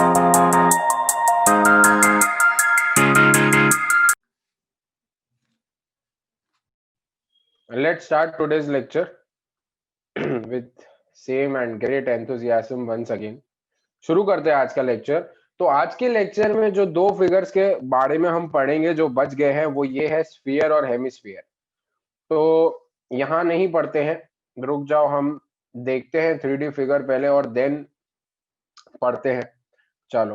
Let's start today's lecture with same and great enthusiasm once again. शुरू करते हैं आज का लेक्चर। तो आज के लेक्चर में जो दो फिगर्स के बारे में हम पढ़ेंगे जो बच गए हैं वो ये है स्फीयर और हेमिस्फीयर। तो यहाँ नहीं पढ़ते हैं, रुक जाओ, हम देखते हैं 3D फिगर पहले और देन पढ़ते हैं। चलो,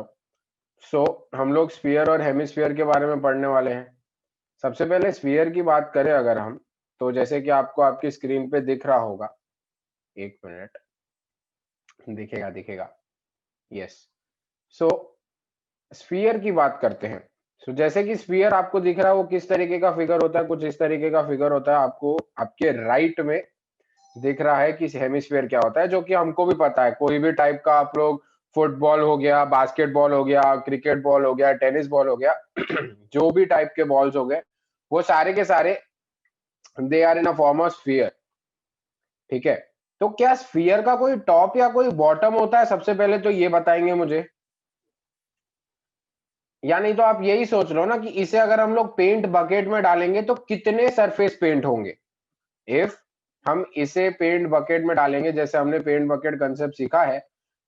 हम लोग स्फीयर और हेमिस्फीयर के बारे में पढ़ने वाले हैं। सबसे पहले स्फीयर की बात करें अगर हम, तो जैसे कि आपको आपकी स्क्रीन पे दिख रहा होगा, एक मिनट, दिखेगा दिखेगा, यस। सो स्फीयर की बात करते हैं। जैसे कि स्फीयर आपको दिख रहा है वो किस तरीके का फिगर होता है, कुछ इस तरीके का फिगर होता है। आपको आपके राइट में दिख रहा है कि हेमिस्फीयर क्या होता है, जो कि हमको भी पता है। कोई भी टाइप का आप लोग, फुटबॉल हो गया, बास्केटबॉल हो गया, क्रिकेट बॉल हो गया, टेनिस बॉल हो गया जो भी टाइप के बॉल्स हो गए वो सारे के सारे they are in a form of sphere. ठीक है, तो क्या स्फीयर का कोई टॉप या कोई बॉटम होता है? सबसे पहले तो ये बताएंगे मुझे, या नहीं तो आप यही सोच लो ना कि इसे अगर हम लोग पेंट बकेट में डालेंगे तो कितने सरफेस पेंट होंगे। इफ हम इसे पेंट बकेट में डालेंगे, जैसे हमने पेंट बकेट कंसेप्ट सीखा है,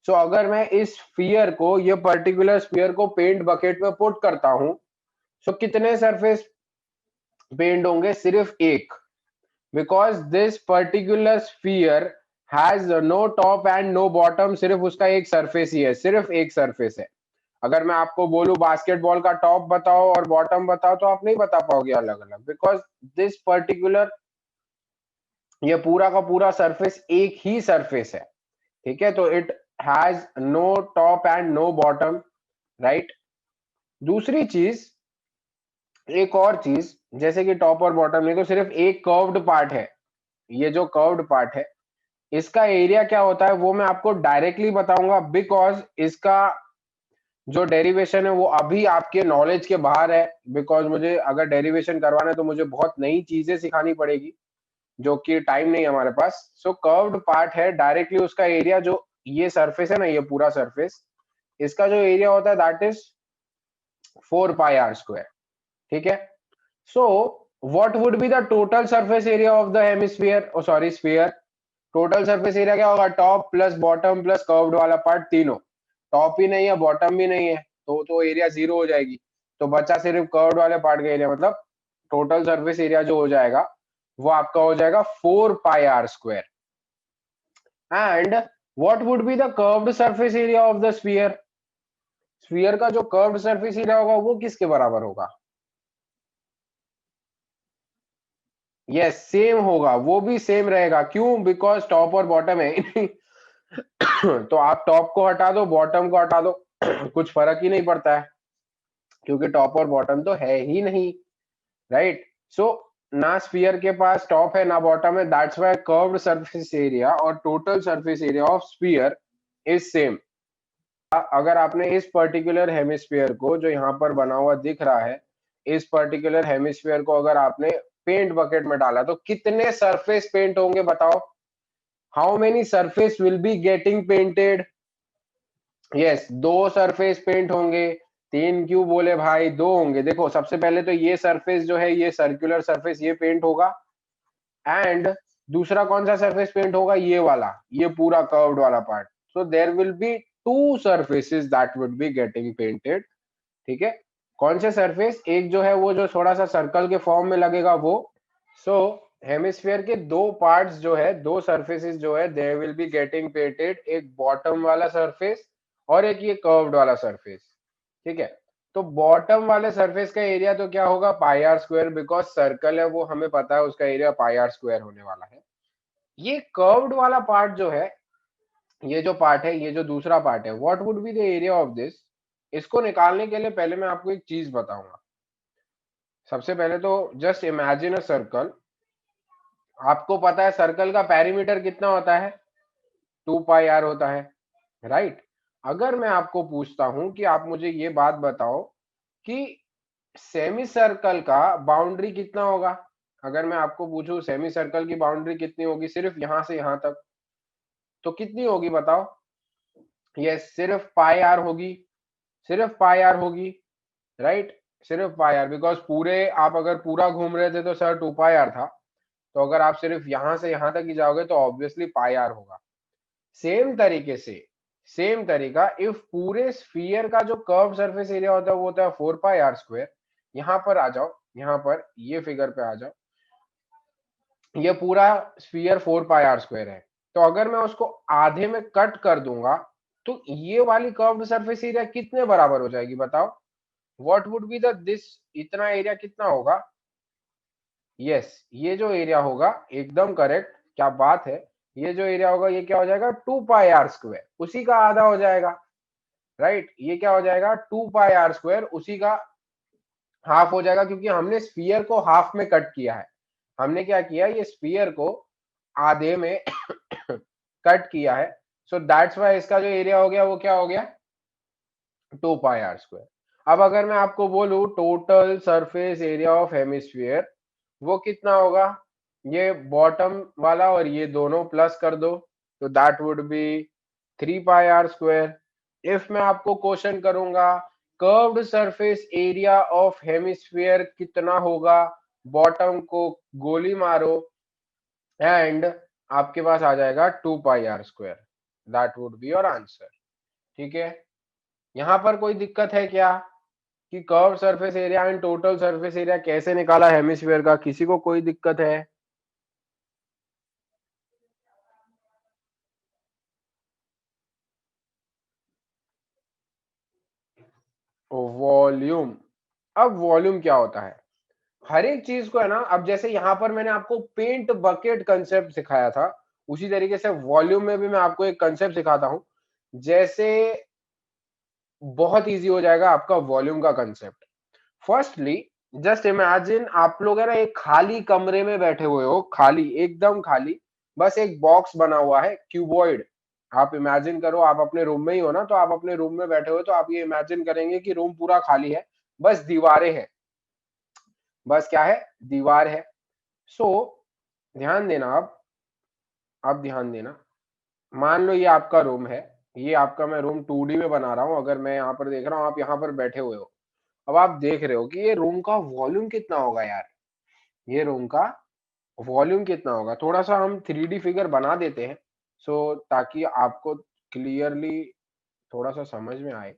तो अगर मैं इस स्फीयर को, ये पर्टिकुलर स्फीयर को पेंट बकेट में पुट करता हूं, तो कितने सरफेस पेंट होंगे? सिर्फ एक, because this particular sphere has no top and no bottom. सिर्फ उसका एक सरफेस ही है, सिर्फ एक सरफेस है। अगर मैं आपको बोलूं बास्केटबॉल का टॉप बताओ और बॉटम बताओ तो आप नहीं बता पाओगे अलग अलग, बिकॉज दिस पर्टिकुलर, ये पूरा का पूरा सरफेस एक ही सरफेस है। ठीक है, तो it has no top and no bottom, right. दूसरी चीज, एक और चीज, जैसे कि टॉप और बॉटम नहीं तो सिर्फ एक कर्व्ड पार्ट है। ये जो कर्व्ड पार्ट है इसका एरिया क्या होता है वो मैं आपको डायरेक्टली बताऊंगा, बिकॉज इसका जो डेरिवेशन है वो अभी आपके नॉलेज के बाहर है। बिकॉज मुझे अगर डेरिवेशन करवाना है तो मुझे बहुत नई चीजें सिखानी पड़ेगी, जो कि टाइम नहीं है हमारे पास। सो कर्व्ड पार्ट है, डायरेक्टली उसका एरिया, जो ये सरफेस है ना, ये पूरा सरफेस, इसका जो एरिया होता है दैट इज 4πr²। ठीक है, so what would be the total surface area of the hemisphere, oh sorry sphere. Total surface area क्या होगा? Top plus bottom plus curved वाला पार्ट, तीनों। टॉप ही नहीं है, बॉटम भी नहीं है, तो एरिया 0 हो जाएगी। तो बचा सिर्फ कर्व्ड वाले पार्ट का एरिया, मतलब टोटल सरफेस एरिया जो हो जाएगा वो आपका हो जाएगा 4πr²। And what would be the curved surface area of the sphere. Sphere का जो कर्व्ड सरफेस एरिया होगा वो किसके बराबर होगा? यस, सेम होगा, वो भी सेम रहेगा। क्यों? बिकॉज टॉप और बॉटम है तो आप टॉप को हटा दो, बॉटम को हटा दो कुछ फर्क ही नहीं पड़ता है, क्योंकि टॉप और बॉटम तो है ही नहीं, राइट। सो ना स्फीयर के पास टॉप है ना बॉटम है, that's why curved surface area और total surface area of sphere is same. अगर आपने इस पर्टिकुलर हेमिस्फीयर को, जो यहाँ पर बना हुआ दिख रहा है, इस पर्टिकुलर हेमिस्फीयर को अगर आपने पेंट बकेट में डाला तो कितने सरफेस पेंट होंगे बताओ? How many surface will be getting painted? Yes, 2 surface paint होंगे। 3 क्यों बोले भाई? 2 होंगे। देखो, सबसे पहले तो ये सरफेस जो है, ये सर्कुलर सरफेस, ये पेंट होगा। एंड दूसरा कौन सा सरफेस पेंट होगा? ये वाला, ये पूरा कर्व्ड वाला part. So there will be 2 surfaces that would be getting painted. ठीक है, कौन से सरफेस? एक जो है वो जो थोड़ा सा सर्कल के फॉर्म में लगेगा वो। सो हेमिस्फीयर के 2 पार्ट्स जो है, 2 सरफेसेस जो है, they will be getting painted. एक बॉटम वाला सरफेस और एक ये कर्व्ड वाला सरफेस। ठीक है, तो बॉटम वाले सरफेस का एरिया तो क्या होगा? πr², बिकॉज सर्कल है वो हमें पता है उसका एरिया πr² होने वाला है। ये कर्व्ड वाला पार्ट जो है, ये जो पार्ट है, ये जो दूसरा पार्ट है, what would be the area of this. इसको निकालने के लिए पहले मैं आपको एक चीज बताऊंगा। सबसे पहले तो जस्ट इमेजिन अ सर्कल। आपको पता है सर्कल का पेरीमीटर कितना होता है? 2πr होता है, राइट। अगर मैं आपको पूछता हूं कि आप मुझे ये बात बताओ कि सेमी सर्कल का बाउंड्री कितना होगा? अगर मैं आपको पूछूं सेमी सर्कल की बाउंड्री कितनी होगी सिर्फ यहां से यहां तक, तो कितनी होगी बताओ? यस, सिर्फ πr होगी। सिर्फ पाई आर होगी, राइट, सिर्फ पाई आर, बिकॉज पूरे आप अगर पूरा घूम रहे थे तो सर 2 पाई आर था, तो अगर आप सिर्फ यहां से यहां तक ही जाओगे तो ऑब्वियसली पाई आर होगा। सेम तरीके से, सेम तरीका, इफ पूरे स्फीयर का जो कर्व सरफेस एरिया होता है वो होता है 4 पाई आर स्क्वायर। यहां पर आ जाओ, यहां पर ये फिगर पे आ जाओ, ये पूरा स्फीयर 4 पाई आर स्क्वायर है, तो अगर मैं उसको आधे में कट कर दूंगा तो ये वाली कर्व्ड सरफेस एरिया कितने बराबर हो जाएगी बताओ? What would be the this, इतना एरिया कितना होगा? यस, ये जो एरिया होगा, एकदम करेक्ट, क्या बात है, ये जो एरिया होगा ये क्या हो जाएगा? 2 पाई आर स्क्वायर, उसी का आधा हो जाएगा, राइट, ये क्या हो जाएगा? 2 पाई आर स्क्वायर, उसी का हाफ हो जाएगा, क्योंकि हमने स्फीयर को हाफ में कट किया है। हमने क्या किया, ये स्फीयर को आधे में कट किया है, सो दैट्स वाई इसका जो एरिया हो गया वो क्या हो गया? 2 पाई आर स्क्वायर। अब अगर मैं आपको बोलूं total surface area of hemisphere, वो कितना होगा? ये बॉटम वाला और ये दोनों प्लस कर दो, तो that would be 3 pi r square. If मैं आपको क्वेश्चन करूंगा curved surface area of hemisphere कितना होगा, बॉटम को गोली मारो एंड आपके पास आ जाएगा 2 pi r square, that would be your answer. ठीक है, यहाँ पर कोई दिक्कत है क्या कि curve surface area and total surface area कैसे निकाला हेमिस्फीयर का? किसी को कोई दिक्कत है? वॉल्यूम, अब वॉल्यूम क्या होता है? हर एक चीज को है ना, अब जैसे यहाँ पर मैंने आपको पेंट बकेट कंसेप्ट सिखाया था, उसी तरीके से वॉल्यूम में भी मैं आपको एक कंसेप्ट सिखाता हूं। जैसे बहुत इजी हो जाएगा आपका वॉल्यूम का कंसेप्ट। फर्स्टली जस्ट इमेजिन आप लोग है ना एक खाली कमरे में बैठे हुए हो, खाली, एकदम खाली, बस एक बॉक्स बना हुआ है क्यूबॉइड। आप इमेजिन करो आप अपने रूम में ही हो ना, तो आप अपने रूम में बैठे हो तो आप ये इमेजिन करेंगे कि रूम पूरा खाली है, बस दीवारें हैं, बस क्या है? दीवार है। सो ध्यान देना, अब ध्यान देना, मान लो ये आपका रूम है, ये आपका मैं रूम 2D में बना रहा हूँ, अगर मैं यहाँ पर देख रहा हूँ, आप यहाँ पर बैठे हुए हो, अब आप देख रहे हो कि ये रूम का वॉल्यूम कितना होगा यार, ये रूम का वॉल्यूम कितना होगा? थोड़ा सा हम 3D फिगर बना देते हैं, सो ताकि आपको क्लियरली थोड़ा सा समझ में आए।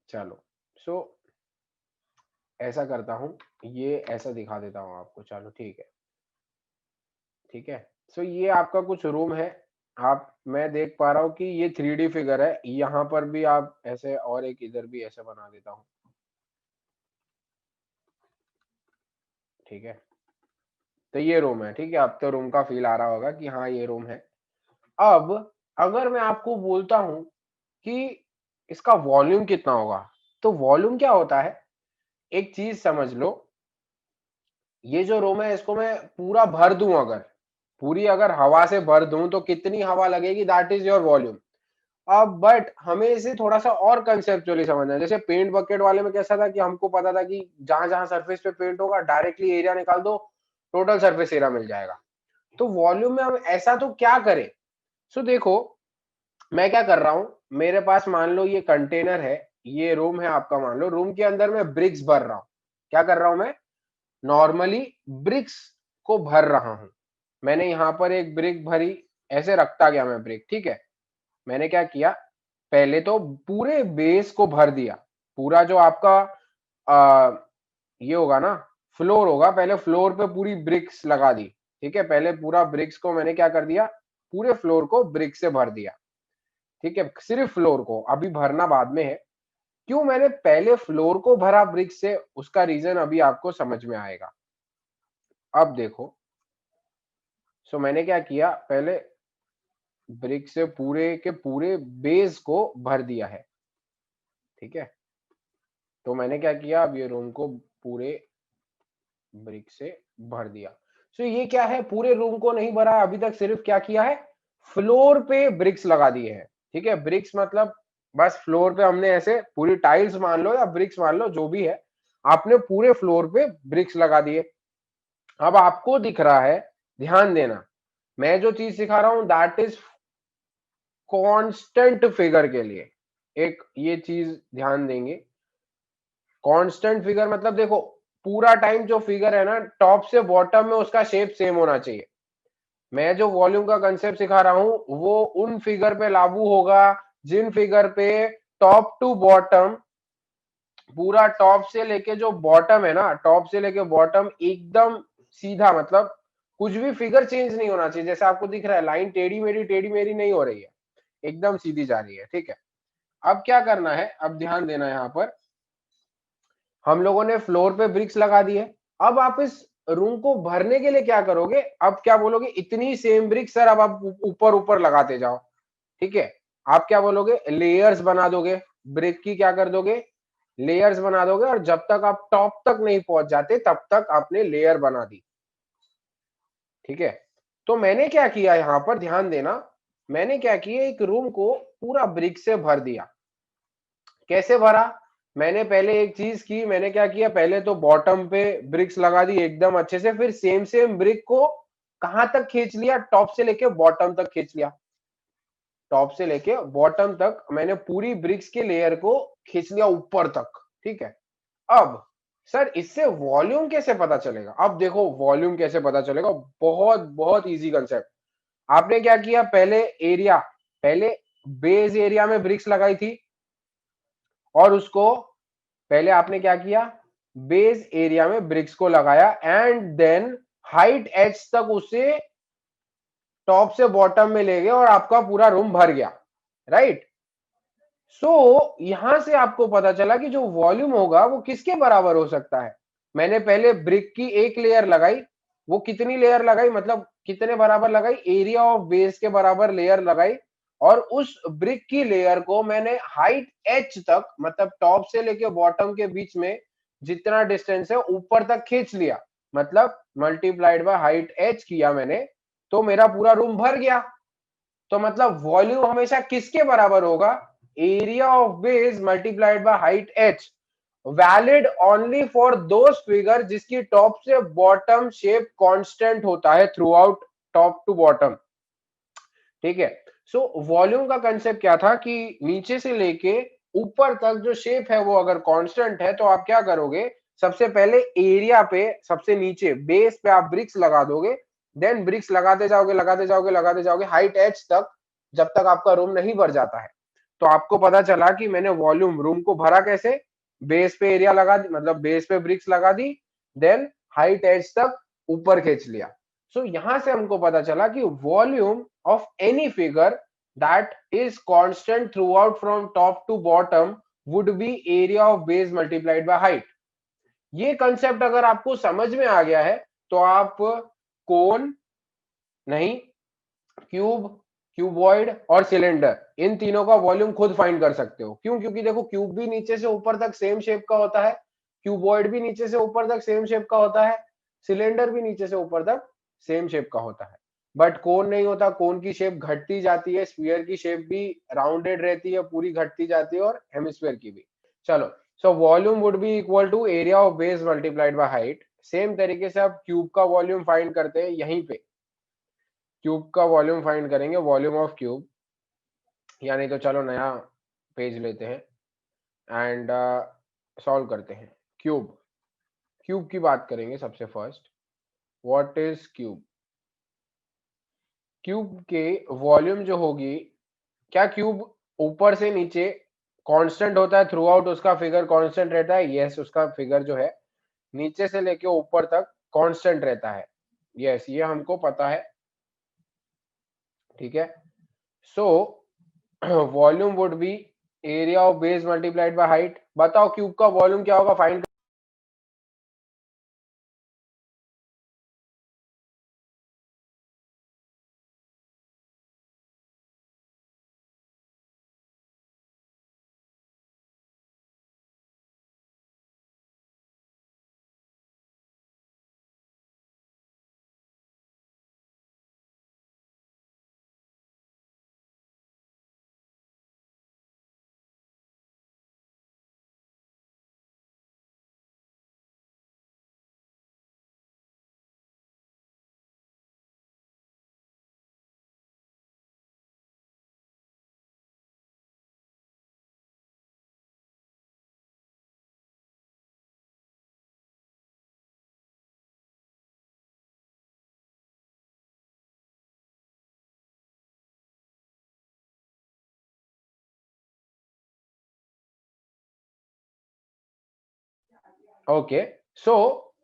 चलो, सो ऐसा करता हूँ, ये ऐसा दिखा देता हूँ आपको, चलो ठीक है, ठीक है। सो ये आपका कुछ रूम है, आप, मैं देख पा रहा हूँ कि ये 3D फिगर है, यहाँ पर भी आप ऐसे, और एक इधर भी ऐसे बना देता हूँ, ठीक है। तो ये रूम है, ठीक है, अब तो रूम का फील आ रहा होगा कि हाँ ये रूम है। अब अगर मैं आपको बोलता हूं कि इसका वॉल्यूम कितना होगा, तो वॉल्यूम क्या होता है, एक चीज समझ लो, ये जो रूम है इसको मैं पूरा भर दूं, अगर पूरी अगर हवा से भर दूं तो कितनी हवा लगेगी, दैट इज योर वॉल्यूम। अब बट हमें इसे थोड़ा सा और कंसेप्चुअली समझना है। जैसे पेंट बकेट वाले में कैसा था कि हमको पता था कि जहां जहां सरफेस पे पेंट होगा डायरेक्टली एरिया निकाल दो, टोटल सरफेस एरिया मिल जाएगा। तो वॉल्यूम में हम ऐसा तो क्या करें? सो देखो, मैं क्या कर रहा हूं, मेरे पास मान लो ये कंटेनर है, ये रूम है आपका, मान लो रूम के अंदर मैं ब्रिक्स भर रहा हूं। क्या कर रहा हूं मैं? नॉर्मली ब्रिक्स को भर रहा हूं। मैंने यहां पर एक ब्रिक भरी, ऐसे रखता गया मैं ब्रिक, ठीक है। मैंने क्या किया, पहले तो पूरे बेस को भर दिया, पूरा जो आपका आ, ये होगा ना, फ्लोर होगा, पहले फ्लोर पे पूरी ब्रिक्स लगा दी, ठीक है। पहले पूरा ब्रिक्स को मैंने क्या कर दिया, पूरे फ्लोर को ब्रिक से भर दिया, ठीक है। सिर्फ फ्लोर को, अभी भरना बाद में है। क्यों मैंने पहले फ्लोर को भरा ब्रिक से, उसका रीजन अभी आपको समझ में आएगा। अब देखो, सो मैंने क्या किया, पहले ब्रिक से पूरे के पूरे बेस को भर दिया है, ठीक है। तो मैंने क्या किया, अब ये रूम को पूरे ब्रिक से भर दिया। सो ये क्या है, पूरे रूम को नहीं भरा अभी तक, सिर्फ क्या किया है, फ्लोर पे ब्रिक्स लगा दिए हैं, ठीक है। ब्रिक्स मतलब बस फ्लोर पे हमने ऐसे पूरी टाइल्स मान लो या ब्रिक्स मान लो, जो भी है, आपने पूरे फ्लोर पे ब्रिक्स लगा दिए। अब आपको दिख रहा है, ध्यान देना, मैं जो चीज सिखा रहा हूं दैट इज कांस्टेंट फिगर के लिए, एक ये चीज ध्यान देंगे, कांस्टेंट फिगर मतलब देखो पूरा टाइम जो फिगर है ना टॉप से बॉटम में उसका शेप सेम होना चाहिए। मैं जो वॉल्यूम का कंसेप्ट सिखा रहा हूं वो उन फिगर पे लागू होगा जिन फिगर पे टॉप टू बॉटम, पूरा टॉप से लेके जो बॉटम है ना, टॉप से लेके बॉटम एकदम सीधा, मतलब कुछ भी फिगर चेंज नहीं होना चाहिए। जैसे आपको दिख रहा है लाइन टेढ़ी मेढ़ी नहीं हो रही है, एकदम सीधी जा रही है, ठीक है। अब क्या करना है, अब ध्यान देना यहाँ पर, हम लोगों ने फ्लोर पे ब्रिक्स लगा दिए। अब आप इस रूम को भरने के लिए क्या करोगे, अब क्या बोलोगे, इतनी सेम ब्रिक्स सर अब आप ऊपर ऊपर लगाते जाओ, ठीक है। आप क्या बोलोगे, लेयर्स बना दोगे, ब्रिक की क्या कर दोगे, लेयर्स बना दोगे, और जब तक आप टॉप तक नहीं पहुंच जाते तब तक आपने लेयर बना दी, ठीक है। तो मैंने क्या किया यहां पर ध्यान देना, मैंने क्या किया, एक रूम को पूरा ब्रिक से भर दिया। कैसे भरा, मैंने पहले एक चीज की, मैंने क्या किया, पहले तो बॉटम पे ब्रिक्स लगा दी एकदम अच्छे से, फिर सेम सेम ब्रिक को कहां तक खींच लिया, टॉप से लेके बॉटम तक खींच लिया। टॉप से लेके बॉटम तक मैंने पूरी ब्रिक्स के लेयर को खींच लिया ऊपर तक, ठीक है। अब सर इससे वॉल्यूम कैसे पता चलेगा, अब देखो वॉल्यूम कैसे पता चलेगा, बहुत बहुत इजी कंसेप्ट। आपने क्या किया, पहले एरिया, पहले बेस एरिया में ब्रिक्स लगाई थी, और उसको पहले आपने क्या किया, बेस एरिया में ब्रिक्स को लगाया, एंड देन हाइट एच तक उसे टॉप से बॉटम में ले गए और आपका पूरा रूम भर गया, राइट। सो यहां से आपको पता चला कि जो वॉल्यूम होगा वो किसके बराबर हो सकता है। मैंने पहले ब्रिक की एक लेयर लगाई, वो कितनी लेयर लगाई, मतलब कितने बराबर लगाई, एरिया ऑफ बेस के बराबर लेयर लगाई, और उस ब्रिक की लेयर को मैंने हाइट एच तक, मतलब टॉप से लेके बॉटम के बीच में जितना डिस्टेंस है ऊपर तक खींच लिया, मतलब मल्टीप्लाइड बाय हाइट एच किया मैंने, तो मेरा पूरा रूम भर गया। तो मतलब वॉल्यूम हमेशा किसके बराबर होगा, area of base multiplied by height H, valid only for those figure जिसकी टॉप से बॉटम शेप कांस्टेंट होता है throughout top to bottom, ठीक है। सो वॉल्यूम का कंसेप्ट क्या था कि नीचे से लेके ऊपर तक जो शेप है वो अगर कांस्टेंट है तो आप क्या करोगे, सबसे पहले एरिया पे सबसे नीचे बेस पे आप ब्रिक्स लगा दोगे, देन ब्रिक्स लगाते जाओगे लगाते जाओगे लगाते जाओगे हाइट एच तक, जब तक आपका रूम नहीं भर जाता है। तो आपको पता चला कि मैंने वॉल्यूम रूम को भरा कैसे, बेस पे एरिया लगा दी, मतलब बेस पे ब्रिक्स लगा दी, देन हाइट एज तक ऊपर खींच लिया। सो यहां से हमको पता चला कि volume of any figure that is constant throughout from top to bottom would be area of base multiplied by height. ये कंसेप्ट अगर आपको समझ में आ गया है तो आप कोन नहीं, क्यूब, क्यूबॉइड और सिलेंडर, इन तीनों का वॉल्यूम खुद फाइंड कर सकते हो। क्यों, क्योंकि देखो क्यूब भी नीचे से ऊपर तक सेम शेप का होता है, क्यूबॉइड भी नीचे से ऊपर तक सेम शेप का होता है, सिलेंडर भी नीचे से ऊपर तक सेम शेप का होता है। बट कोन नहीं होता, कोन की शेप घटती जाती है, स्फीयर की शेप भी राउंडेड रहती है, पूरी घटती जाती है, और हेमिस्फीयर की भी। चलो, so volume would be equal to area of base multiplied by height. Same तरीके से आप क्यूब का वॉल्यूम फाइंड करते हैं, यहीं पे क्यूब का वॉल्यूम फाइंड करेंगे, वॉल्यूम ऑफ क्यूब, या नहीं तो चलो नया पेज लेते हैं एंड सॉल्व करते हैं। क्यूब, क्यूब की बात करेंगे सबसे first. What is cube, cube के वॉल्यूम जो होगी, क्या क्यूब ऊपर से नीचे कांस्टेंट होता है थ्रू आउट, उसका फिगर कांस्टेंट रहता है, यस उसका फिगर जो है नीचे से लेके ऊपर तक कांस्टेंट रहता है, यस ये हमको पता है, ठीक है। सो volume would be area of base multiplied by height. बताओ क्यूब का वॉल्यूम क्या होगा, फाइंड ओके, सो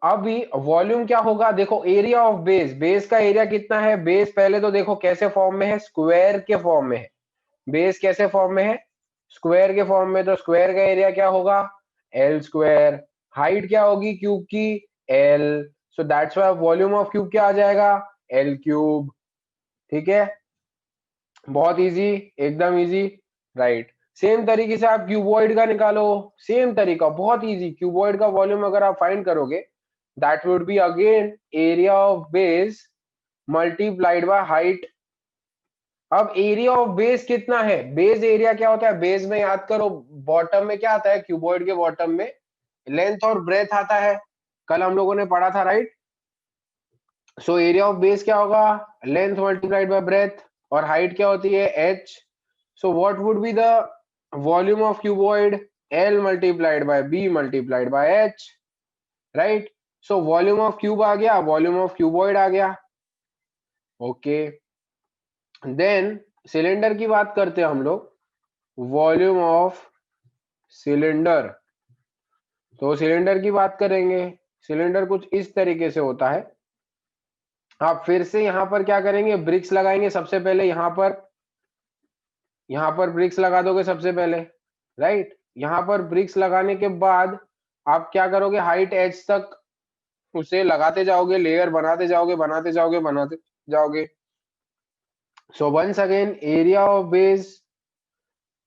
अभी वॉल्यूम क्या होगा, देखो एरिया ऑफ बेस, बेस का एरिया कितना है, बेस पहले तो देखो कैसे फॉर्म में है, स्क्वायर के फॉर्म में है। बेस कैसे फॉर्म में है, स्क्वायर के फॉर्म में, तो स्क्वायर का एरिया क्या होगा, एल स्क्वायर। हाइट क्या होगी क्यूब की, L, so that's why volume of cube क्या आ जाएगा, एल क्यूब। ठीक है, बहुत इजी, एकदम इजी, राइट। सेम तरीके से आप क्यूबॉइड का निकालो, सेम तरीका, बहुत इजी। क्यूबॉइड का वॉल्यूम अगर आप फाइंड करोगे, that would be again area of base multiplied by height. अब एरिया ऑफ बेस कितना है, बेस एरिया क्या होता है, बेस में याद करो बॉटम में क्या आता है, क्यूबॉइड के बॉटम में लेंथ और ब्रेथ आता है, कल हम लोगों ने पढ़ा था, right. So area of base क्या होगा, लेंथ मल्टीप्लाइड बाय ब्रेथ, और हाइट क्या होती है, H. So what would be the volume of cuboid, L multiplied by B multiplied by H, right. So volume of cube आ गया, volume of cuboid आ गया। Okay, then cylinder की बात करते हैं हम लोग, वॉल्यूम ऑफ सिलेंडर। तो सिलेंडर की बात करेंगे, सिलेंडर कुछ इस तरीके से होता है। आप फिर से यहां पर क्या करेंगे, ब्रिक्स लगाएंगे सबसे पहले, यहां पर ब्रिक्स लगा दोगे सबसे पहले, राइट। यहां पर ब्रिक्स लगाने के बाद आप क्या करोगे, हाइट एच तक उसे लगाते जाओगे, लेयर बनाते जाओगे, बनाते जाओगे, बनाते जाओगे। So once again area of base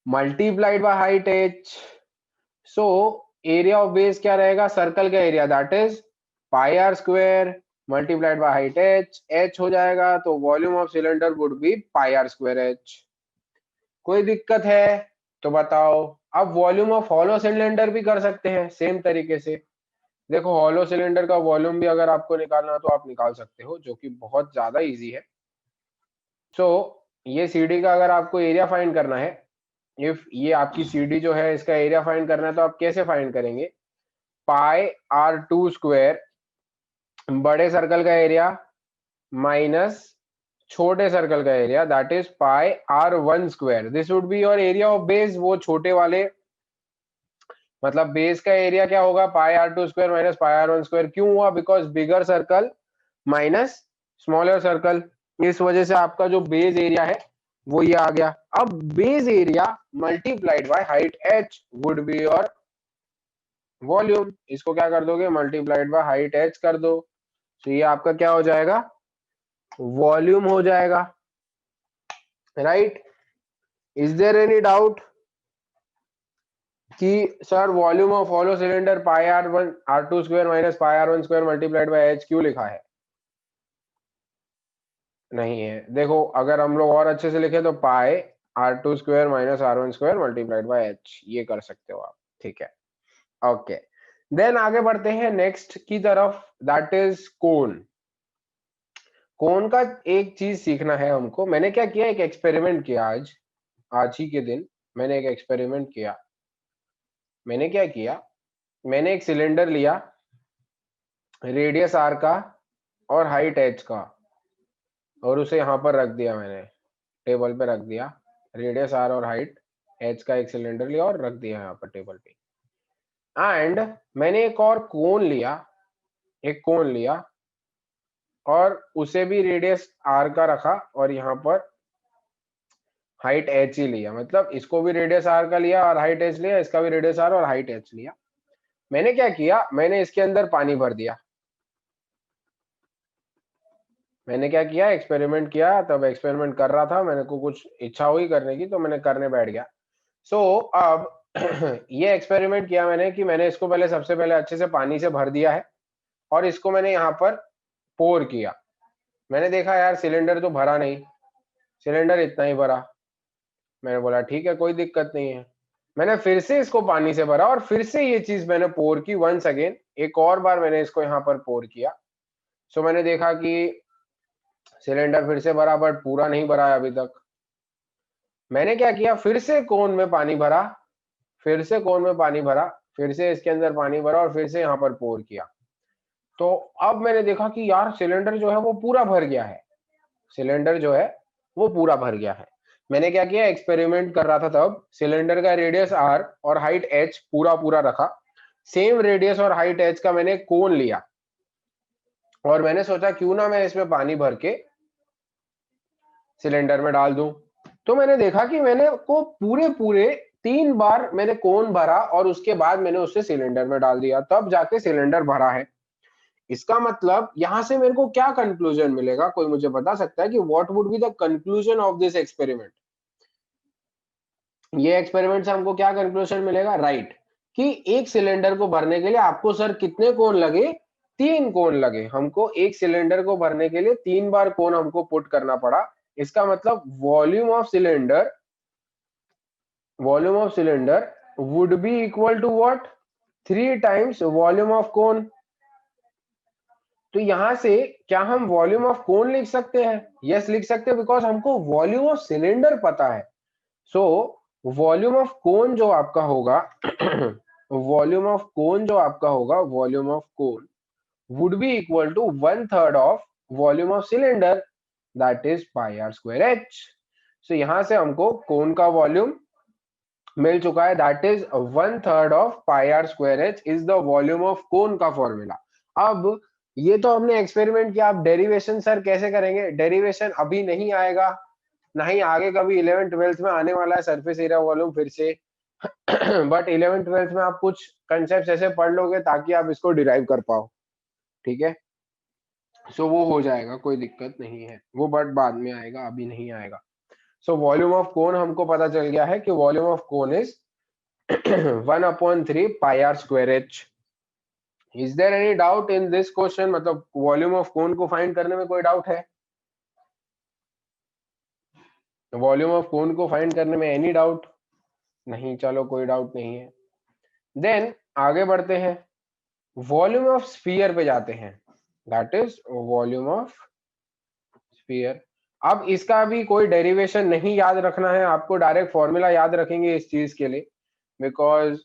multiplied by height H. So area of base क्या रहेगा, सर्कल का area, that is pi r square multiplied by height H, H हो जाएगा, तो volume of cylinder would be pi r square H. कोई दिक्कत है तो बताओ। अब वॉल्यूम ऑफ हॉलो सिलेंडर भी कर सकते हैं सेम तरीके से। देखो हॉलो सिलेंडर का वॉल्यूम भी अगर आपको निकालना हो तो आप निकाल सकते हो, जो कि बहुत ज्यादा इजी है। सो ये सीडी का अगर आपको एरिया फाइंड करना है, इफ ये आपकी सीडी जो है इसका एरिया फाइंड करना है, तो आप कैसे फाइंड करेंगे, पाई आर टू स्क्वायर, बड़े सर्कल का एरिया माइनस छोटे सर्कल का area, that is pi r one square, this would be your area of base. वो छोटे वाले, मतलब बेस का एरिया क्या होगा, pi r two square minus pi r one square. क्यों हुआ, because bigger circle minus smaller circle, इस वजह से आपका जो बेस एरिया है वो ये आ गया। अब base area multiplied by height H would be your volume, इसको क्या कर दोगे, मल्टीप्लाइड बाय हाइट एच कर दो, तो ये आपका क्या हो जाएगा, वॉल्यूम हो जाएगा, right. Is there any doubt कि sir volume of hollow cylinder pi r one r two square minus pi r one square multiplied by H क्यों लिखा है, नहीं है। देखो अगर हम लोग और अच्छे से लिखे तो pi r two square minus r one square multiplied by H, ये कर सकते हो आप, ठीक है। ओके, देन आगे बढ़ते हैं नेक्स्ट की तरफ, दैट इज कोन। कोन का एक चीज सीखना है हमको। मैंने क्या किया, एक एक्सपेरिमेंट किया आज, आज ही के दिन मैंने एक एक्सपेरिमेंट किया। मैंने क्या किया, मैंने एक सिलेंडर लिया, रेडियस आर का और हाइट एच का, और उसे यहाँ पर रख दिया, मैंने टेबल पे रख दिया। रेडियस आर और हाइट एच का एक सिलेंडर लिया और रख दिया यहाँ पर टेबल पे। एंड मैंने एक और कोन लिया, एक कोन लिया और उसे भी रेडियस आर का रखा और यहाँ पर हाइट एच ही लिया, मतलब इसको भी रेडियस आर का लिया और हाइट एच लिया, इसका भी रेडियस आर और हाइट एच लिया। मैंने क्या किया, मैंने इसके अंदर पानी भर दिया। मैंने क्या किया, एक्सपेरिमेंट किया, तब एक्सपेरिमेंट कर रहा था, मैंने को कुछ इच्छा हुई करने की तो मैंने करने बैठ गया। सो अब ये एक्सपेरिमेंट किया मैंने कि मैंने इसको पहले सबसे पहले अच्छे से पानी से भर दिया है और इसको मैंने यहाँ पर पोर किया। मैंने देखा यार सिलेंडर तो भरा नहीं, सिलेंडर इतना ही भरा। मैंने बोला ठीक है कोई दिक्कत नहीं है। मैंने फिर से इसको पानी से भरा और फिर से ये चीज मैंने पोर की वंस अगेन, एक और बार मैंने इसको यहाँ पर पोर किया। सो मैंने देखा कि सिलेंडर फिर से भरा बट पूरा नहीं भरा है अभी तक। मैंने क्या किया, फिर से कोन में पानी भरा, फिर से कोन में पानी भरा, फिर से इसके अंदर पानी भरा और फिर से यहाँ पर पोर किया। तो अब मैंने देखा कि यार सिलेंडर जो है वो पूरा भर गया है, सिलेंडर जो है वो पूरा भर गया है। मैंने क्या किया, एक्सपेरिमेंट कर रहा था तब, सिलेंडर का रेडियस आर और हाइट एच पूरा पूरा रखा सेम रेडियस और हाइट एच का मैंने कोन लिया और मैंने सोचा क्यों ना मैं इसमें पानी भर के सिलेंडर में डाल दूं। तो मैंने देखा कि मैंने को पूरे पूरे 3 बार मैंने कोन भरा और उसके बाद मैंने उसे सिलेंडर में डाल दिया, तब जाके सिलेंडर भरा है। इसका मतलब यहां से मेरे को क्या कंक्लूजन मिलेगा, कोई मुझे बता सकता है कि what would be the conclusion of this experiment? ये एक्सपेरिमेंट से हमको क्या कंक्लूजन मिलेगा? राइट, कि एक सिलेंडर को भरने के लिए आपको सर कितने कोन लगे? 3 कोन लगे। हमको एक सिलेंडर को भरने के लिए 3 बार कोन हमको पुट करना पड़ा। इसका मतलब volume of cylinder would be equal to what? 3 times volume of cone. तो यहां से क्या हम वॉल्यूम ऑफ कोन लिख सकते हैं? यस, लिख सकते हैं, बिकॉज हमको वॉल्यूम ऑफ सिलेंडर पता है। सो वॉल्यूम ऑफ कोन जो आपका होगा volume of cone would be equal to 1/3 of volume of cylinder, that is pi r square h. So यहाँ से हमको कोन का वॉल्यूम मिल चुका है, that is 1/3 of pi r square h is the volume of कोन का फॉर्मूला। अब ये तो हमने एक्सपेरिमेंट किया, आप डेरिवेशन सर कैसे करेंगे? डेरिवेशन अभी नहीं आएगा, नहीं आगे कभी 11th 12th में आने वाला है सरफेस एरिया वॉल्यूम फिर से बट 11th 12th में आप कुछ कंसेप्ट ऐसे पढ़ लोगे ताकि आप इसको डिराइव कर पाओ, ठीक है? सो वो हो जाएगा, कोई दिक्कत नहीं है वो, बट बाद में आएगा, अभी नहीं आएगा। सो वॉल्यूम ऑफ कोन हमको पता चल गया है कि volume of cone is 1/3 pi r square H. Is there any doubt in this question? मतलब वॉल्यूम ऑफ कोन को फाइंड करने में कोई डाउट है? वॉल्यूम ऑफ कोन को फाइंड करने में एनी डाउट? नहीं, चलो कोई डाउट नहीं है। देन आगे बढ़ते हैं, वॉल्यूम ऑफ स्फीयर पे जाते हैं, that is volume of sphere. अब इसका भी कोई डेरिवेशन नहीं याद रखना है आपको, डायरेक्ट फॉर्मूला याद रखेंगे इस चीज के लिए, because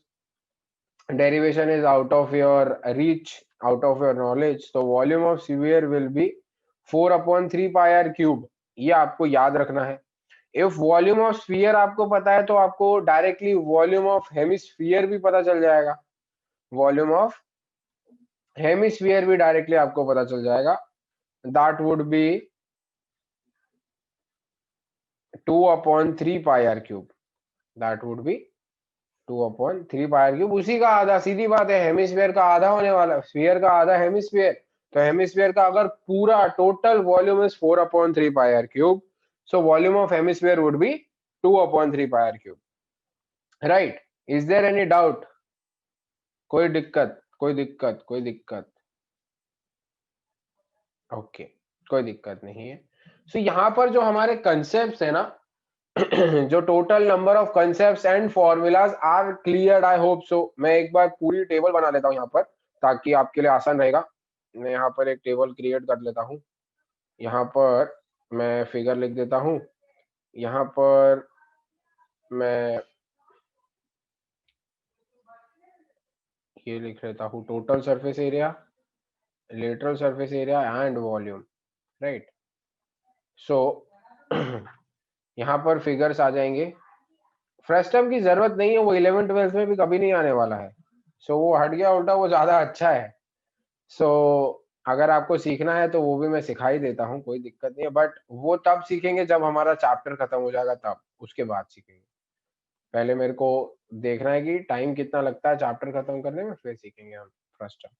derivation is out of your reach, out of your knowledge. तो volume of sphere will be 4/3 pi r cube, ये आपको याद रखना है। इफ वॉल्यूम ऑफ स्फीयर आपको पता है तो आपको डायरेक्टली वॉल्यूम ऑफ हेमिस्फीयर भी पता चल जाएगा, वॉल्यूम ऑफ हेमिस्फीयर भी डायरेक्टली आपको पता चल जाएगा, that would be 2/3 pi r cube, that would be 2/3 pi r cube. उसी का आधा, सीधी बात है, हेमिस्फीयर का आधा होने वाला, स्फीयर का आधा हेमिस्फीयर, तो हेमिस्फीयर का अगर पूरा total volume is 4/3 pi r cube, so volume of hemisphere would be 2/3 pi r cube, right? Is there any doubt? कोई दिक्कत, कोई दिक्कत, कोई दिक्कत? ओके, कोई दिक्कत नहीं है। सो यहाँ पर जो हमारे कंसेप्ट है ना जो total number of concepts and formulas are clear, I hope so. मैं एक बार पूरी टेबल बना लेता हूँ यहाँ पर ताकि आपके लिए आसान रहेगा। मैं यहाँ पर एक टेबल क्रिएट कर लेता हूँ, यहाँ पर मैं फिगर लिख देता हूँ, यहाँ पर मैं ये लिख लेता हूँ total surface area, lateral surface area and volume, right? So यहाँ पर फिगर्स आ जाएंगे। फर्स्ट टर्म की जरूरत नहीं है, वो 11th 12th में भी कभी नहीं आने वाला है, सो वो हट गया उल्टा, वो ज्यादा अच्छा है। सो अगर आपको सीखना है तो वो भी मैं सिखा ही देता हूँ, कोई दिक्कत नहीं है, बट वो तब सीखेंगे जब हमारा चैप्टर खत्म हो जाएगा, तब उसके बाद सीखेंगे। पहले मेरे को देखना है कि टाइम कितना लगता है चैप्टर खत्म करने में, फिर सीखेंगे हम फर्स्ट टर्म।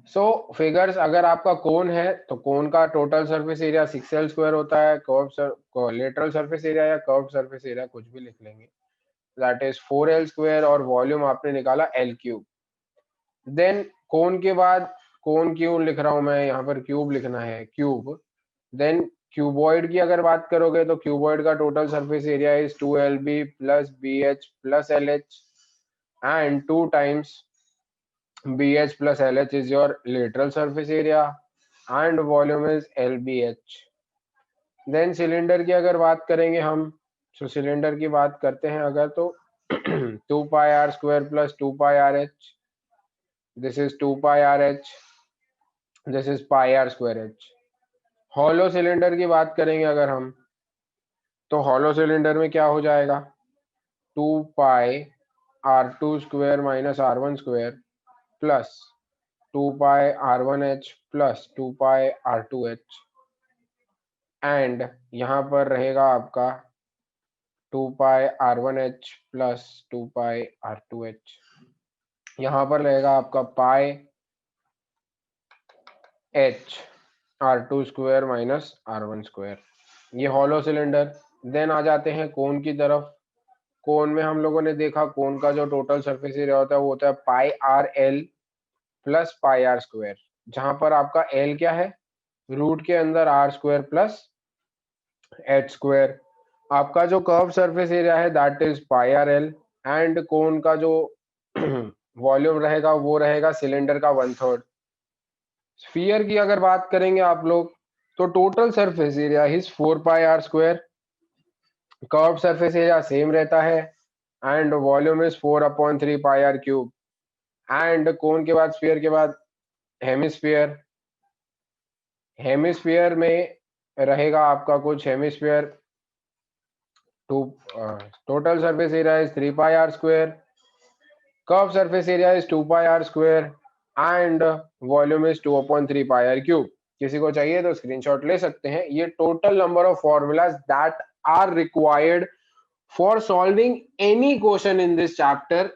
सो फिगर्स, अगर आपका कोन है तो कोन का टोटल सरफेस एरिया 6l² होता है, कर्व लेटरल सरफेस एरिया या कर्व सरफेस एरिया कुछ भी लिख लेंगे, दैट इज 4l², और वॉल्यूम आपने निकाला l³। देन कोन के बाद, कोन क्यों लिख रहा हूं मैं यहाँ पर, क्यूब लिखना है, क्यूब। देन क्यूबॉइड की अगर बात करोगे तो क्यूबॉइड का total surface area is 2lb plus bh plus lh, and 2 times BH plus LH is your lateral surface area and volume is LBH. Then cylinder की अगर बात करेंगे हम, तो सिलेंडर की बात करते हैं अगर, तो 2 pi r square plus 2 pi r h, this is 2 pi r h, this is pi r square h. Hollow cylinder की बात करेंगे अगर हम, तो हॉलो सिलेंडर में क्या हो जाएगा, 2 pi r2 square minus r1 square plus 2 pi r1h plus 2 pi r2h and यहाँ पर रहेगा आपका 2 पाई r1h प्लस 2 पाई r2h, यहाँ पर रहेगा आपका पाई h r2 square minus r1 square. ये हॉलो सिलेंडर। देन आ जाते हैं कोन की तरफ। कोन में हम लोगों ने देखा कोन का जो टोटल सरफेस एरिया होता है वो होता है pi r L plus pi r square, जहां पर आपका एल क्या है, रूट के अंदर r square plus H square. आपका जो कर्व सरफेस एरिया है that is pi r L and cone का जो वॉल्यूम रहेगा वो रहेगा सिलेंडर का 1/3। स्फीयर की अगर बात करेंगे आप लोग तो total surface area is 4 pi r square, curve surface area same रहता है and volume is 4/3 pi r cube and cone के बाद स्फीयर के बाद हेमिस्फीयर। हेमिस्फीयर में रहेगा आपका कुछ hemisphere to total surface area is 3 pi r square, curve surface area is 2 pi r square and volume is 2/3 pi r cube. किसी को चाहिए तो स्क्रीनशॉट ले सकते हैं। ये total number of formulas that are required for solving any question in this chapter.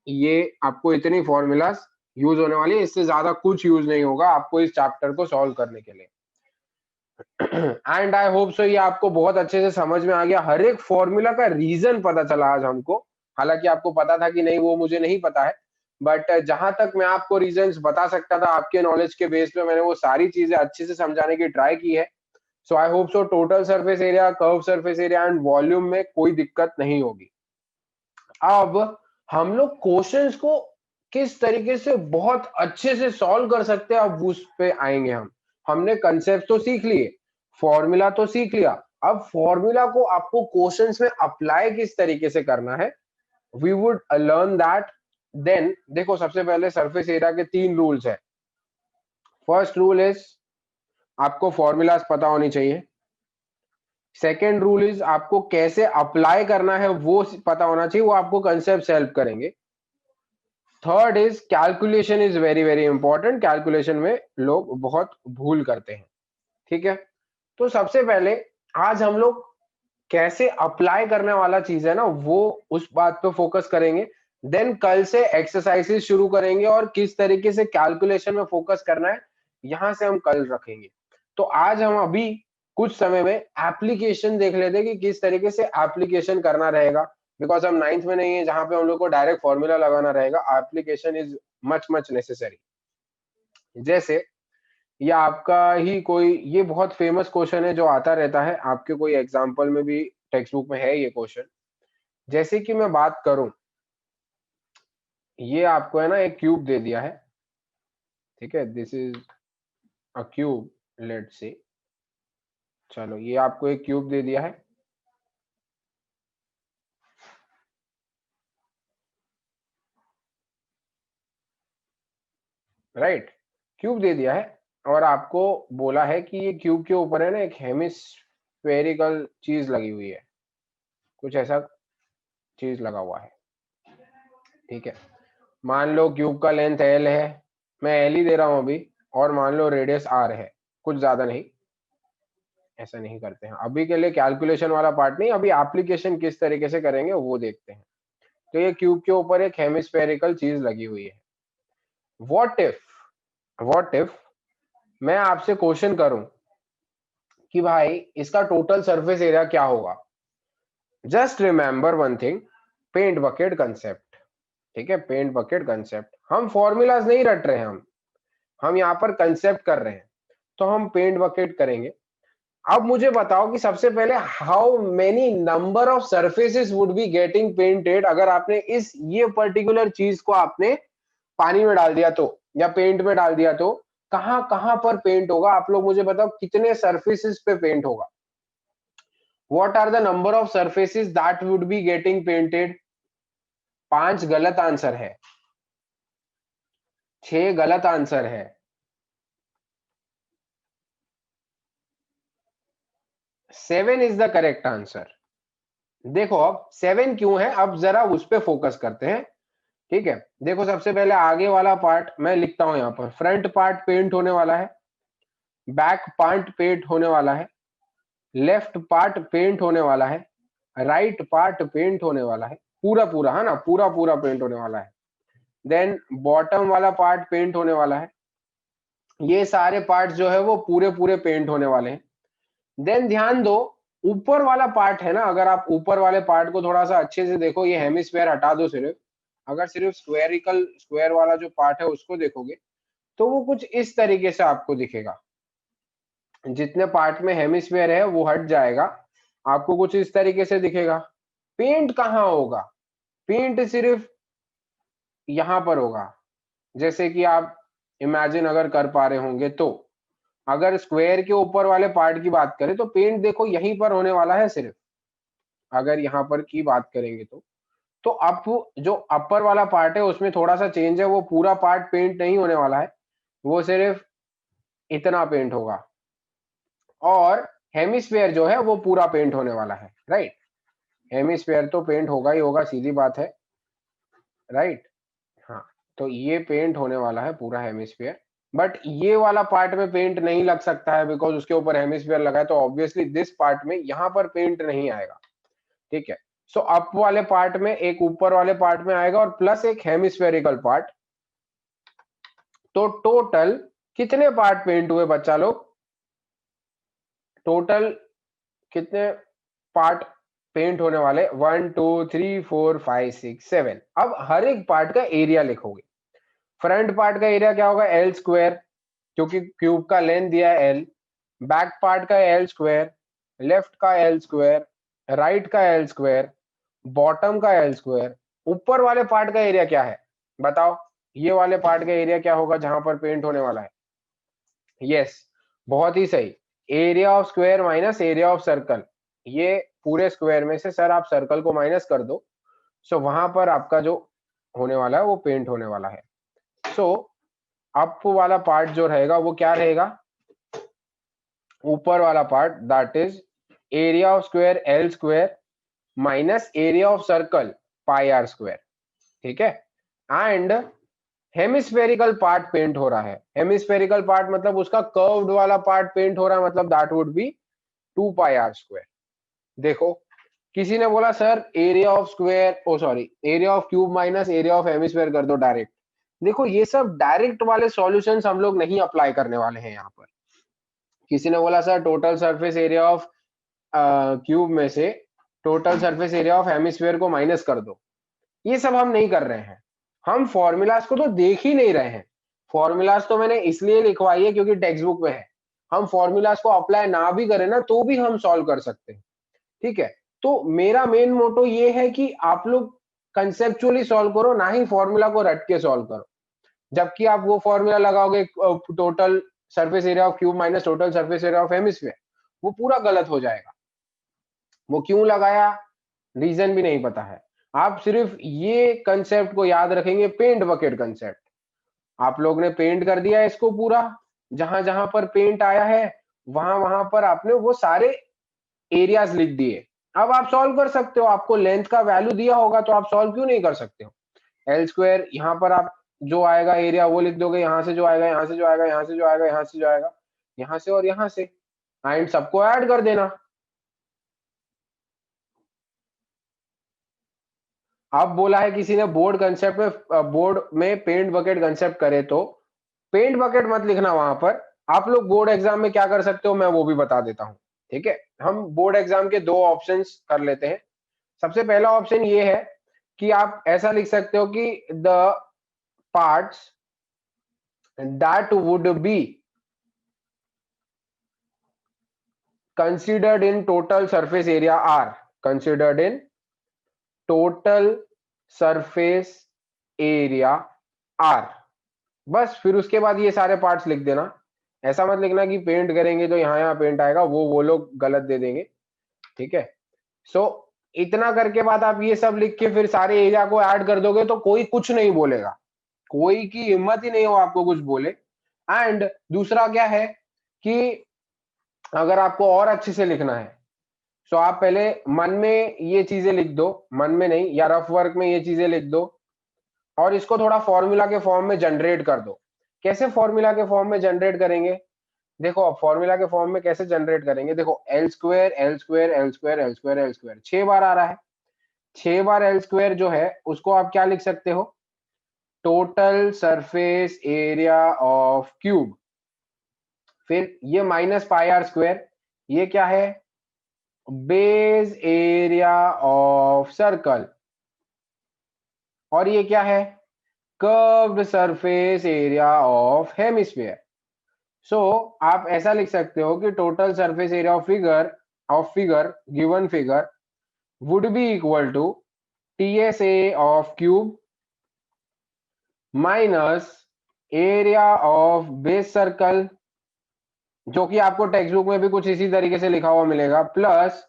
ये आपको इतनी फॉर्मूलाज यूज होने वाली है, इससे ज्यादा कुछ यूज नहीं होगा आपको इस चैप्टर को सॉल्व करने के लिए। एंड आई होप सो ये आपको बहुत अच्छे से समझ में आ गया, हर एक फॉर्मूला का रीजन पता चला आज हमको। हालांकि आपको पता था कि नहीं वो मुझे नहीं पता है, बट जहां तक मैं आपको रीजंस बता सकता था आपके नॉलेज के बेस पे मैंने वो सारी चीजें अच्छे से समझाने की ट्राई की है। So I hope so total surface area, curve surface area and volume में कोई दिक्कत नहीं होगी। अब हम लोग क्वेश्चंस को किस तरीके से बहुत अच्छे से सॉल्व कर सकते हैं अब उस पे आएंगे हम। हमने कंसेप्ट तो सीख लिए, फॉर्मूला तो सीख लिया, अब फॉर्मूला को आपको क्वेश्चंस में अप्लाई किस तरीके से करना है, we would learn that. Then देखो सबसे पहले सरफेस एरिया के 3 रूल्स है। फर्स्ट रूल इज आपको फॉर्मूलाज पता होनी चाहिए। सेकेंड रूल इज आपको कैसे अप्लाई करना है वो पता होना चाहिए, वो आपको कंसेप्ट हेल्प करेंगे। Third is calculation is very very important, calculation में लोग बहुत भूल करते हैं। ठीक है, तो सबसे पहले आज हम लोग कैसे अप्लाई करने वाला चीज है ना वो उस बात पे फोकस करेंगे। देन कल से एक्सरसाइजेस शुरू करेंगे और किस तरीके से कैलकुलेशन में फोकस करना है यहां से हम कल रखेंगे। तो आज हम अभी कुछ समय में एप्लीकेशन देख लेते हैं कि किस तरीके से एप्लीकेशन करना रहेगा, बिकॉज हम 9th में नहीं है जहां पे हम लोग को डायरेक्ट फॉर्मूला लगाना रहेगा। Application is much much necessary. जैसे ये आपका ही कोई, ये बहुत फेमस क्वेश्चन है जो आता रहता है आपके कोई एग्जाम्पल में भी, टेक्स्ट बुक में है ये क्वेश्चन। जैसे कि मैं बात करूं, ये आपको है ना एक क्यूब दे दिया है, ठीक है, this is a cube, let's say, चलो ये आपको एक क्यूब दे दिया है। राइट, क्यूब दे दिया है और आपको बोला है कि ये क्यूब के ऊपर है ना एक हेमिस्फेरिकल चीज लगी हुई है, कुछ ऐसा चीज लगा हुआ है। ठीक है, मान लो क्यूब का लेंथ एल है, मैं एल ही दे रहा हूं अभी, और मान लो रेडियस आर है, कुछ ज्यादा नहीं, ऐसा नहीं करते हैं अभी के लिए, कैलकुलेशन वाला पार्ट नहीं, अभी एप्लीकेशन किस तरीके से करेंगे वो देखते हैं। तो ये क्यूब के ऊपर एक हेमिस्फेरिकल चीज लगी हुई है। व्हाट इफ मैं आपसे क्वेश्चन करूं कि भाई इसका टोटल सरफेस एरिया क्या होगा। Just remember one thing, paint bucket concept. ठीक है, पेंट बकेट कंसेप्ट, हम फॉर्मूलाज नहीं रट रहे हैं, हम यहाँ पर कंसेप्ट कर रहे हैं। तो हम पेंट बकेट करेंगे। अब मुझे बताओ कि सबसे पहले how many number of surfaces would be getting painted अगर आपने इस ये पर्टिकुलर चीज को आपने पानी में डाल दिया तो, या पेंट में डाल दिया तो कहां कहां पर पेंट होगा। आप लोग मुझे बताओ कितने सरफेसेस पे पेंट होगा। What are the number of surfaces that would be getting painted. 5 गलत आंसर है, 6 गलत आंसर है, 7 इज द करेक्ट आंसर। देखो अब 7 क्यों है, अब जरा उस पे फोकस करते हैं। ठीक है, देखो सबसे पहले आगे वाला पार्ट मैं लिखता हूं यहाँ पर, फ्रंट पार्ट पेंट होने वाला है, बैक पार्ट पेंट होने वाला है, लेफ्ट पार्ट पेंट होने वाला है, राइट पार्ट पेंट होने वाला है, पूरा पूरा है ना, पूरा पूरा पेंट होने वाला है। देन बॉटम वाला पार्ट पेंट होने वाला है। ये सारे पार्ट जो है वो पूरे पूरे पेंट होने वाले हैं। देन ध्यान दो, ऊपर वाला पार्ट है ना, अगर आप ऊपर वाले पार्ट को थोड़ा सा अच्छे से देखो, ये हेमिस्फेयर हटा दो सिर्फ, अगर सिर्फ स्क्वेरिकल स्क्वायर वाला जो पार्ट है उसको देखोगे तो वो कुछ इस तरीके से आपको दिखेगा। जितने पार्ट में हेमिस्फेयर है वो हट जाएगा, आपको कुछ इस तरीके से दिखेगा। पेंट कहाँ होगा? पेंट सिर्फ यहां पर होगा, जैसे कि आप इमेजिन अगर कर पा रहे होंगे तो, अगर स्क्वायर के ऊपर वाले पार्ट की बात करें तो पेंट देखो यहीं पर होने वाला है सिर्फ, अगर यहाँ पर की बात करेंगे तो अब जो अपर वाला पार्ट है उसमें थोड़ा सा चेंज है, वो पूरा पार्ट पेंट नहीं होने वाला है, वो सिर्फ इतना पेंट होगा। और हेमिस्फेयर जो है वो पूरा पेंट होने वाला है, राइट। हेमिस्फेयर तो पेंट होगा ही होगा, सीधी बात है, राइट। हाँ, तो ये पेंट होने वाला है पूरा हेमिस्फेयर, बट ये वाला पार्ट में पेंट नहीं लग सकता है बिकॉज उसके ऊपर हेमिस्फेयर लगा है, तो ऑब्वियसली दिस पार्ट में यहाँ पर पेंट नहीं आएगा। ठीक है, सो अप वाले पार्ट में एक ऊपर वाले पार्ट में आएगा और प्लस एक हेमिस्फेरिकल पार्ट। तो टोटल कितने पार्ट पेंट हुए बच्चा लोग? टोटल कितने पार्ट पेंट होने वाले? 1 2 3 4 5 6 7। अब हर एक पार्ट का एरिया लिखोगे। फ्रंट पार्ट का एरिया क्या होगा? एल स्क्वायर, क्योंकि क्यूब का लेंथ दिया है एल। बैक पार्ट का एल स्क्वायर, लेफ्ट का एल स्क्वायर, राइट का एल स्क्वायर, बॉटम का एल स्क्वायर। ऊपर वाले पार्ट का एरिया क्या है बताओ? ये वाले पार्ट का एरिया क्या होगा जहां पर पेंट होने वाला है? यस, बहुत ही सही, area of square minus area of circle. ये पूरे स्क्वायर में से सर आप सर्कल को माइनस कर दो, सो वहां पर आपका जो होने वाला है वो पेंट होने वाला है। सो अप वाला पार्ट जो रहेगा वो क्या रहेगा? ऊपर वाला part that is area of square L square minus area of circle pi r square. ठीक है, एंड हेमिस्फेरिकल पार्ट पेंट हो रहा है। हेमिस्फेरिकल पार्ट मतलब उसका कर्व्ड वाला पार्ट पेंट हो रहा है, मतलब that would be 2 pi r square. देखो, किसी ने बोला sir area of square, oh sorry, area of cube minus area of hemisphere कर दो डायरेक्ट। देखो ये सब डायरेक्ट वाले सॉल्यूशंस हम लोग नहीं अप्लाई करने वाले हैं यहाँ पर। किसी ने बोला sir total surface area of cube में से total surface area of hemisphere को माइनस कर दो। ये सब हम नहीं कर रहे हैं, हम फॉर्मूलाज को तो देख ही नहीं रहे हैं। फॉर्मूलाज तो मैंने इसलिए लिखवाई है क्योंकि टेक्स्ट बुक में है, हम फॉर्मूलाज को अप्लाई ना भी करें ना तो भी हम सॉल्व कर सकते हैं। ठीक है, तो मेरा मेन मोटो ये है कि आप लोग कंसेप्चुअली सॉल्व करो, ना ही फॉर्मूला को रट के सॉल्व करो। जबकि आप वो फॉर्मूला लगाओगे total surface area of cube minus total surface area of hemisphere, वो पूरा गलत हो जाएगा। वो क्यों लगाया, रीजन भी नहीं पता है। आप सिर्फ ये कंसेप्ट को याद रखेंगे, पेंट बकेट कंसेप्ट। आप लोग ने पेंट कर दिया इसको पूरा, जहां जहां पर पेंट आया है वहां वहां पर आपने वो सारे एरियाज लिख दिए। अब आप सॉल्व कर सकते हो, आपको लेंथ का वैल्यू दिया होगा तो आप सॉल्व क्यों नहीं कर सकते हो? एल स्क्वायर यहाँ पर आप जो आएगा एरिया वो लिख दोगे, यहाँ से जो आएगा, यहाँ से जो आएगा, यहाँ से जो आएगा, यहाँ से जो आएगा, यहाँ से और यहाँ से, एंड सबको ऐड कर देना। अब बोला है किसी ने बोर्ड कंसेप्ट में, बोर्ड में पेंट बकेट कंसेप्ट करे तो पेंट बकेट मत लिखना वहां पर। आप लोग बोर्ड एग्जाम में क्या कर सकते हो मैं वो भी बता देता हूँ। ठीक है, हम बोर्ड एग्जाम के दो ऑप्शंस कर लेते हैं। सबसे पहला ऑप्शन ये है कि आप ऐसा लिख सकते हो कि the parts that would B considered in total surface area are considered in total surface area are। बस फिर उसके बाद ये सारे पार्ट्स लिख देना। ऐसा मत लिखना कि पेंट करेंगे तो यहाँ यहाँ पेंट आएगा, वो लोग गलत दे देंगे। ठीक है, सो इतना करके बाद आप ये सब लिख के फिर सारे एरिया को ऐड कर दोगे तो कोई कुछ नहीं बोलेगा, कोई की हिम्मत ही नहीं हो आपको कुछ बोले। एंड दूसरा क्या है कि अगर आपको और अच्छे से लिखना है, सो आप पहले मन में ये चीजें लिख दो, मन में नहीं या रफ वर्क में ये चीजें लिख दो और इसको थोड़ा फॉर्मूला के फॉर्म में जनरेट कर दो। कैसे फॉर्मूला के फॉर्म में जनरेट करेंगे? देखो अब फॉर्मूला के फॉर्म में कैसे जनरेट करेंगे, देखो L square L square L square L square L square 6 बार आ रहा है। 6 बार एल स्क्वायर जो है उसको आप क्या लिख सकते हो? Total surface area of cube. फिर ये माइनस पाई आर स्क्वायर, ये क्या है? Base area of circle. और ये क्या है? Curved surface area of hemisphere. So आप ऐसा लिख सकते हो कि total surface area of figure given figure would be equal to TSA of cube minus area of base circle, जो कि आपको टेक्स्ट बुक में भी कुछ इसी तरीके से लिखा हुआ मिलेगा, plus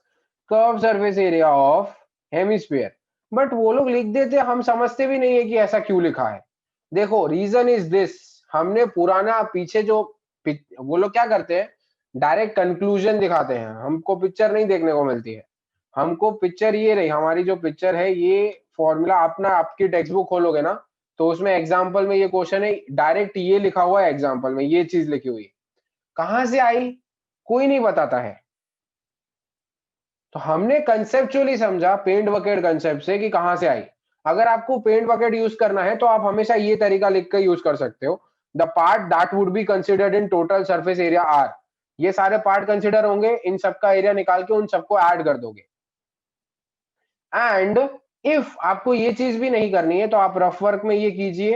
curve surface area of hemisphere. But वो लोग लिख देते, हम समझते भी नहीं है कि ऐसा क्यों लिखा है। देखो रीजन इज दिस, हमने पुराना पीछे जो वो लोग क्या करते हैं, डायरेक्ट कंक्लूजन दिखाते हैं, हमको पिक्चर नहीं देखने को मिलती है। हमको पिक्चर ये रही, हमारी जो पिक्चर है ये फॉर्मूला अपना आपकी टेक्स्ट बुक खोलोगे ना तो उसमें एग्जाम्पल में ये क्वेश्चन है, डायरेक्ट ये लिखा हुआ है एग्जाम्पल में, ये चीज लिखी हुई है। कहां से आई कोई नहीं बताता है। तो हमने कंसेप्चुअली समझा पेंट बकेट कंसेप्ट से कि कहां से आई। अगर आपको पेंट बकेट यूज करना है तो आप हमेशा ये तरीका लिख कर यूज कर सकते हो, the part that would be considered in total surface area are. ये सारे पार्ट कंसिडर होंगे, इन सबका एरिया निकाल के उन सबको ऐड कर दोगे। एंड इफ आपको ये चीज भी नहीं करनी है तो आप रफ वर्क में ये कीजिए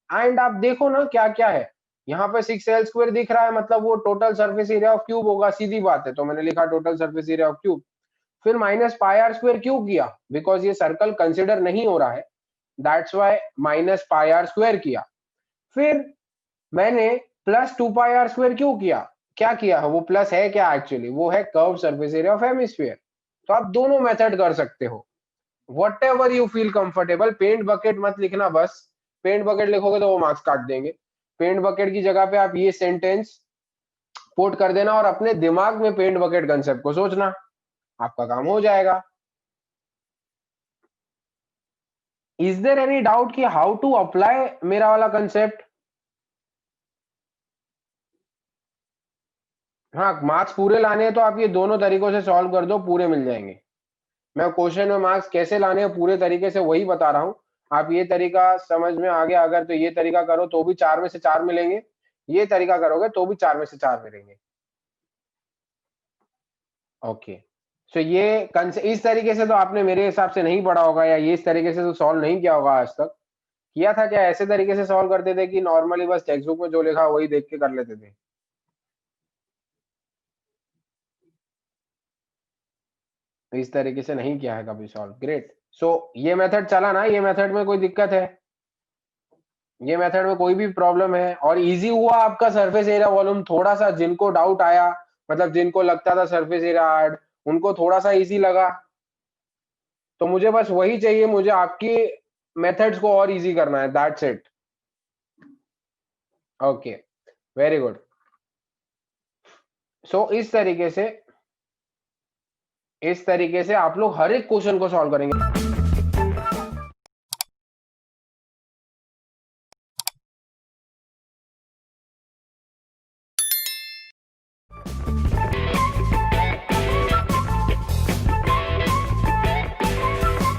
एंड आप देखो ना क्या क्या है। यहाँ पे 6L स्क्वायर दिख रहा है, मतलब वो total surface area of cube होगा, सीधी बात है, तो मैंने लिखा total surface area of cube. फिर माइनस पाई आर स्क्वायर क्यों किया? बिकॉज ये सर्कल कंसिडर नहीं हो रहा है, that's why minus pi r square किया। फिर मैंने प्लस 2 पाई आर स्क्वायर क्यों किया? क्या किया है वो? प्लस है क्या एक्चुअली? वो है curve surface area of hemisphere. तो आप दोनों मेथड कर सकते हो, whatever you feel comfortable. Paint bucket मत लिखना, बस पेंट बकेट लिखोगे तो वो मार्क्स काट देंगे। पेंट बकेट की जगह पे आप ये सेंटेंस पुट कर देना और अपने दिमाग में पेंट बकेट कंसेप्ट को सोचना, आपका काम हो जाएगा। इज देयर एनी डाउट कि हाउ टू अप्लाई मेरा वाला कंसेप्ट? हाँ, मार्क्स पूरे लाने हैं तो आप ये दोनों तरीकों से सॉल्व कर दो, पूरे मिल जाएंगे। मैं क्वेश्चन में मार्क्स कैसे लाने हैं पूरे तरीके से वही बता रहा हूं। आप ये तरीका समझ में आ गया अगर तो ये तरीका करो तो भी 4 में से 4 मिलेंगे, ये तरीका करोगे तो भी 4 में से 4 मिलेंगे। ओके, सो ये इस तरीके से तो आपने मेरे हिसाब से नहीं पढ़ा होगा, या ये इस तरीके से तो सॉल्व नहीं किया होगा आज तक। किया था क्या? ऐसे तरीके से सॉल्व करते थे कि नॉर्मली बस टेक्स्ट बुक में जो लिखा वही देख के कर लेते थे? तो इस तरीके से नहीं किया है कभी सॉल्व। ग्रेट। सो ये मेथड चला ना, ये मेथड में कोई दिक्कत है? ये मेथड में कोई भी प्रॉब्लम है? और इजी हुआ आपका सरफेस एरिया वॉल्यूम? थोड़ा सा जिनको डाउट आया, मतलब जिनको लगता था सरफेस एरिया हार्ड, उनको थोड़ा सा इजी लगा? तो मुझे बस वही चाहिए, मुझे आपकी मेथड्स को और इजी करना है, that's it. Okay, very good. So इस तरीके से आप लोग हर एक क्वेश्चन को सॉल्व करेंगे।